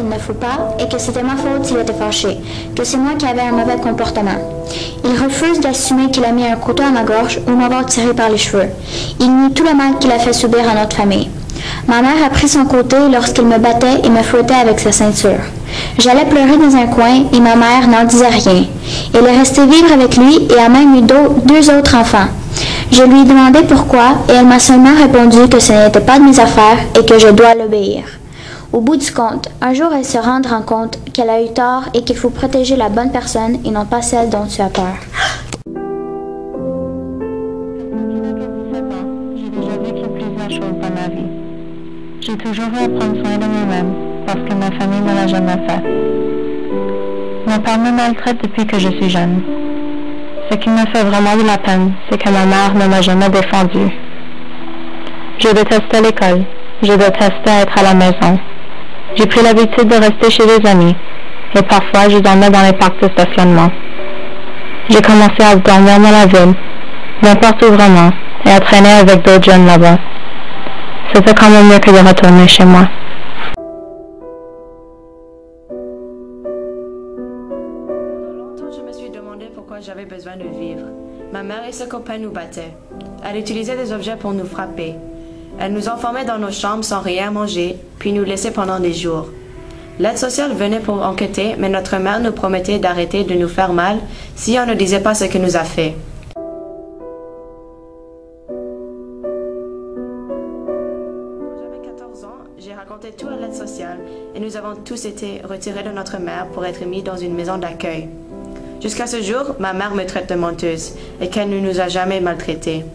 qu'il ne faut pas et que c'était ma faute s'il était fâché, que c'est moi qui avais un mauvais comportement. Il refuse d'assumer qu'il a mis un couteau à ma gorge ou m'avoir tiré par les cheveux. Il nie tout le mal qu'il a fait subir à notre famille. Ma mère a pris son côté lorsqu'il me battait et me fouettait avec sa ceinture. J'allais pleurer dans un coin et ma mère n'en disait rien. Elle est restée vivre avec lui et a même eu deux autres enfants. Je lui ai demandé pourquoi et elle m'a seulement répondu que ce n'était pas de mes affaires et que je dois l'obéir. Au bout du compte, un jour elle se rendra compte qu'elle a eu tort et qu'il faut protéger la bonne personne et non pas celle dont tu as peur. J'ai déjà vécu plusieurs choses dans ma vie. J'ai toujours eu à prendre soin de moi-même parce que ma famille ne l'a jamais fait. Mon père me maltraite depuis que je suis jeune. Ce qui me fait vraiment de la peine, c'est que ma mère ne m'a jamais défendue. Je détestais l'école. Je détestais être à la maison. J'ai pris l'habitude de rester chez des amis et parfois je dormais dans les parcs de stationnement. J'ai commencé à dormir dans la ville, n'importe où vraiment, et à traîner avec d'autres jeunes là-bas. C'était quand même mieux que de retourner chez moi. Longtemps, je me suis demandé pourquoi j'avais besoin de vivre. Ma mère et ses copains nous battaient. Elle utilisait des objets pour nous frapper. Elle nous enfermait dans nos chambres sans rien manger, puis nous laissait pendant des jours. L'aide sociale venait pour enquêter, mais notre mère nous promettait d'arrêter de nous faire mal si on ne disait pas ce que nous a fait. Quand j'avais 14 ans, j'ai raconté tout à l'aide sociale et nous avons tous été retirés de notre mère pour être mis dans une maison d'accueil. Jusqu'à ce jour, ma mère me traite de menteuse et qu'elle ne nous a jamais maltraités.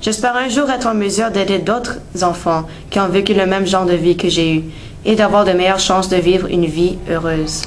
J'espère un jour être en mesure d'aider d'autres enfants qui ont vécu le même genre de vie que j'ai eu et d'avoir de meilleures chances de vivre une vie heureuse.